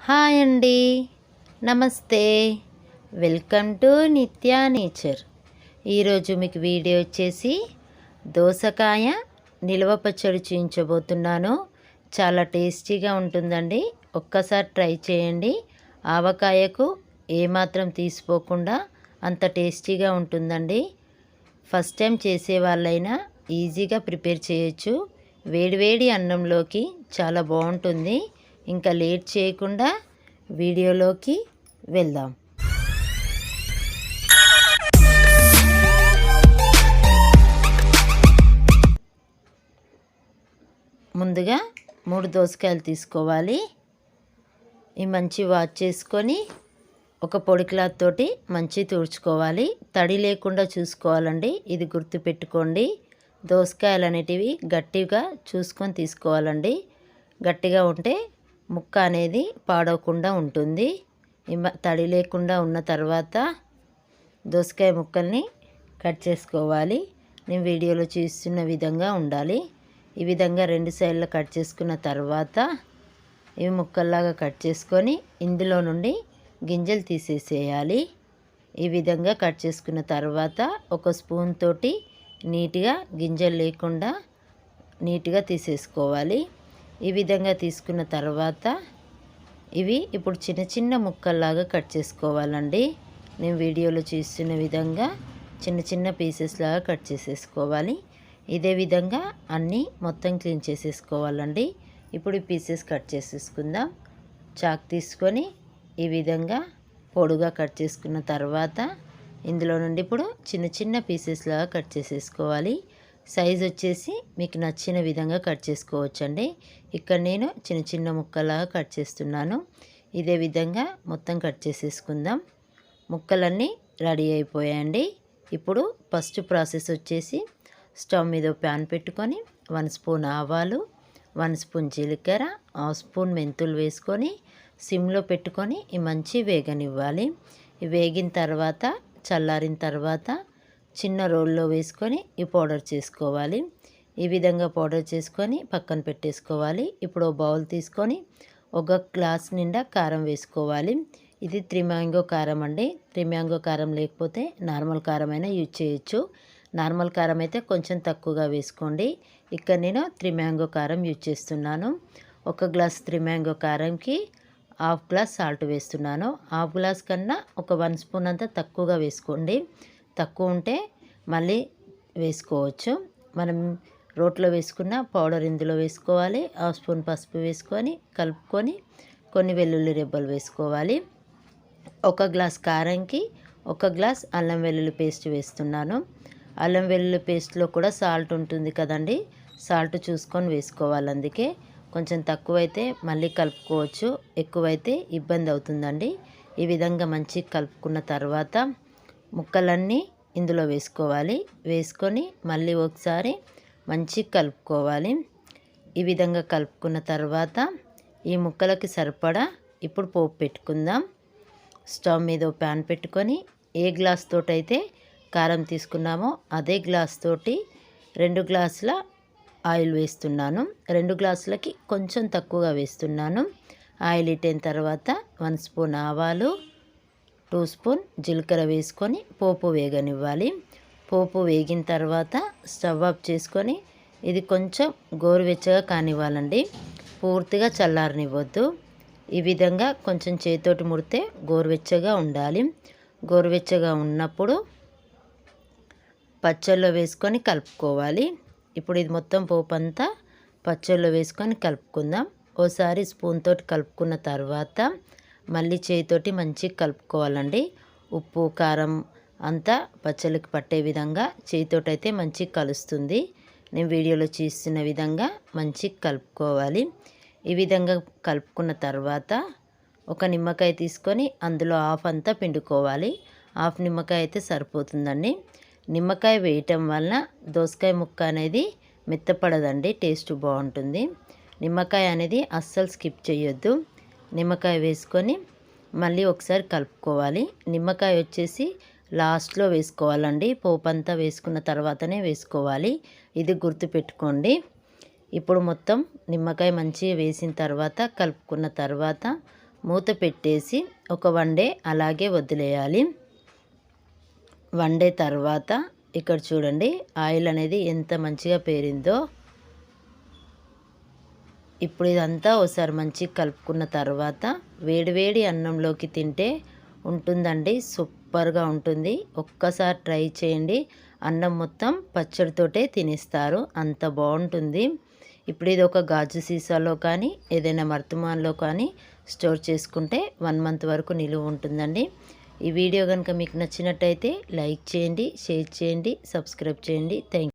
Hi అండి, నమస్తే. Welcome to Nithya nature. ఈరోజు మీకు వీడియో వచ్చేసి దోసకాయ నిల్వ పచ్చడి చూపించబోతున్నాను. చాలా టేస్టీగా ఉంటుందండి. ఒక్కసారి ట్రై చేయండి. ఆవకాయకు ఏమాత్రం తీసిపోకుండా అంత టేస్టీగా ఉంటుందండి. ఫస్ట్ టైం చేసే వాళ్ళైనా ఈజీగా ప్రిపేర్ చేయొచ్చు. వేడివేడి అన్నంలోకి చాలా బాగుంటుంది. ఇంకా లేట్ చేయకుండా వీడియోలోకి వెళ్దాం. ముందుగా 3 దోసకాయలు తీసుకోవాలి. ఈ మంచి వాష్ చేసుకొని ఒక పొడి క్లాత్ తోటి మంచి తుడుచుకోవాలి. తడి లేకుండా చూసుకోవాలండి, ఇది గుర్తుపెట్టుకోండి. దోసకాయలు అనేటివి గట్టిగా చూసుకొని తీసుకోవాలండి. గట్టిగా ఉంటే ముక్క అనేది పాడవకుండా ఉంటుంది. తడి లేకుండా ఉన్న తర్వాత దోసకాయ ముక్కల్ని కట్ చేసుకోవాలి. నేను వీడియోలో చూస్తున్న విధంగా ఉండాలి. ఈ విధంగా 2 సైడ్లు కట్ చేసుకున్న తర్వాత ఇవి ముక్కల్లాగా కట్ చేసుకొని ఇందులో నుండి గింజలు తీసేసేయాలి. ఈ విధంగా కట్ చేసుకున్న తర్వాత ఒక స్పూన్ తోటి నీట్గా గింజలు లేకుండా నీట్గా తీసేసుకోవాలి. ఈ విధంగా తీసుకున్న తర్వాత ఇవి ఇప్పుడు చిన్న చిన్న ముక్కల్లాగా కట్ చేసుకోవాలండి. నేను వీడియోలో చూస్తున్న విధంగా చిన్న చిన్న పీసెస్ లాగా కట్ చేసేసుకోవాలి. ఇదే విధంగా అన్నీ మొత్తం క్లీన్ చేసేసుకోవాలండి. ఇప్పుడు ఈ పీసెస్ కట్ చేసేసుకుందాం. చాక్ తీసుకొని ఈ విధంగా పొడుగా కట్ చేసుకున్న తర్వాత ఇందులో నుండి ఇప్పుడు చిన్న చిన్న పీసెస్ లాగా కట్ చేసేసుకోవాలి. సైజ్ వచ్చేసి మీకు నచ్చిన విధంగా కట్ చేసుకోవచ్చండి. ఇక్కడ నేను చిన్న చిన్న ముక్కలాగా కట్ చేస్తున్నాను. ఇదే విధంగా మొత్తం కట్ చేసేసుకుందాం. ముక్కలన్నీ రెడీ అయిపోయాయండి. ఇప్పుడు ఫస్ట్ ప్రాసెస్ వచ్చేసి స్టవ్ మీద ప్యాన్ పెట్టుకొని 1 స్పూన్ ఆవాలు, 1 స్పూన్ జీలకర్ర, 1 స్పూన్ మెంతులు వేసుకొని సిమ్లో పెట్టుకొని ఈ మంచి వేగనివ్వాలి. ఈ వేగిన తర్వాత చల్లారిన తర్వాత చిన్న రోల్లో వేసుకొని ఈ పౌడర్ చేసుకోవాలి. ఈ విధంగా పౌడర్ చేసుకొని పక్కన పెట్టేసుకోవాలి. ఇప్పుడు బౌల్ తీసుకొని 1 గ్లాస్ నిండా కారం వేసుకోవాలి. ఇది 3 మ్యాంగో కారం అండి. 3 మ్యాంగో కారం లేకపోతే నార్మల్ కారం అయినా యూజ్ చేయొచ్చు. నార్మల్ కారం అయితే కొంచెం తక్కువగా వేసుకోండి. ఇక్కడ నేను 3 మ్యాంగో కారం యూజ్ చేస్తున్నాను. 1 గ్లాస్ 3 మ్యాంగో కారంకి 1/2 గ్లాస్ సాల్ట్ వేస్తున్నాను. 1/2 గ్లాస్ కన్నా ఒక 1 స్పూన్ అంతా తక్కువగా వేసుకోండి. తక్కువ ఉంటే మళ్ళీ వేసుకోవచ్చు. మనం రోట్లో వేసుకున్న పౌడర్ ఇందులో వేసుకోవాలి. 1/2 స్పూన్ పసుపు వేసుకొని కలుపుకొని కొన్ని వెల్లుల్లి రెబ్బలు వేసుకోవాలి. 1 గ్లాస్ కారంకి 1 గ్లాస్ అల్లం వెల్లుల్లి పేస్ట్ వేస్తున్నాను. అల్లం వెల్లుల్లి పేస్ట్లో కూడా సాల్ట్ ఉంటుంది కదండి, సాల్ట్ చూసుకొని వేసుకోవాలి. అందుకే కొంచెం తక్కువైతే మళ్ళీ కలుపుకోవచ్చు, ఎక్కువైతే ఇబ్బంది అవుతుందండి. ఈ విధంగా మంచిగా కలుపుకున్న తర్వాత ముక్కలన్నీ ఇందులో వేసుకోవాలి. వేసుకొని మళ్ళీ ఒకసారి మంచిగా కలుపుకోవాలి. ఈ విధంగా కలుపుకున్న తర్వాత ఈ ముక్కలకి సరిపడా ఇప్పుడు పోపు పెట్టుకుందాం. స్టవ్ మీద ప్యాన్ పెట్టుకొని ఏ గ్లాస్ తోటైతే కారం తీసుకున్నామో అదే గ్లాస్ తోటి 2 గ్లాసుల ఆయిల్ వేస్తున్నాను. 2 గ్లాసులకి కొంచెం తక్కువగా వేస్తున్నాను. ఆయిల్ ఇట్టిన తర్వాత 1 స్పూన్ ఆవాలు, 2 స్పూన్ జీలకర్ర వేసుకొని పోపు వేగనివ్వాలి. పోపు వేగిన తర్వాత స్టవ్ ఆఫ్ చేసుకొని ఇది కొంచెం గోరువెచ్చగా కానివ్వాలండి, పూర్తిగా చల్లారనివ్వద్దు. ఈ విధంగా కొంచెం చేతితోటి ముడితే గోరువెచ్చగా ఉండాలి. గోరువెచ్చగా ఉన్నప్పుడు పచ్చళ్ళలో వేసుకొని కలుపుకోవాలి. ఇప్పుడు ఇది మొత్తం పోపు అంతా పచ్చళ్ళలో వేసుకొని కలుపుకుందాం. ఓసారి స్పూన్ తోటి కలుపుకున్న తర్వాత మళ్ళీ చేతితోటి మంచిగా కలుపుకోవాలండి. ఉప్పు కారం అంతా పచ్చళ్ళకి పట్టే విధంగా చేతితోటి అయితే మంచిగా కలుస్తుంది. నేను వీడియోలో చూస్తున్న విధంగా మంచిగా కలుపుకోవాలి. ఈ విధంగా కలుపుకున్న తర్వాత ఒక నిమ్మకాయ తీసుకొని అందులో హాఫ్ అంతా పిండుకోవాలి. హాఫ్ నిమ్మకాయ అయితే సరిపోతుందండి. నిమ్మకాయ వేయటం వలన దోసకాయ ముక్క అనేది మెత్తపడదండి, టేస్ట్ బాగుంటుంది. నిమ్మకాయ అనేది అస్సలు స్కిప్ చేయొద్దు. నిమ్మకాయ వేసుకొని మళ్ళీ ఒకసారి కలుపుకోవాలి. నిమ్మకాయ వచ్చేసి లాస్ట్లో వేసుకోవాలండి, పోపు అంతా వేసుకున్న తర్వాతనే వేసుకోవాలి. ఇది గుర్తుపెట్టుకోండి. ఇప్పుడు మొత్తం నిమ్మకాయ మంచిగా వేసిన తర్వాత కలుపుకున్న తర్వాత మూత పెట్టేసి ఒక 1 డే అలాగే వదిలేయాలి. 1 డే తర్వాత ఇక్కడ చూడండి ఆయిల్ అనేది ఎంత మంచిగా పేరిందో. ఇప్పుడు ఇదంతా ఒకసారి మంచిగా కలుపుకున్న తర్వాత వేడివేడి అన్నంలోకి తింటే ఉంటుందండి, సూపర్గా ఉంటుంది. ఒక్కసారి ట్రై చేయండి, అన్నం మొత్తం పచ్చడితోటే తినేస్తారు, అంత బాగుంటుంది. ఇప్పుడు ఇది ఒక గాజు సీసాలో కానీ ఏదైనా మర్తమాన్లో కానీ స్టోర్ చేసుకుంటే 1 మంత్ వరకు నిలువ ఉంటుందండి. ఈ వీడియో కనుక మీకు నచ్చినట్టయితే లైక్ చేయండి, షేర్ చేయండి, సబ్స్క్రైబ్ చేయండి. Thank you.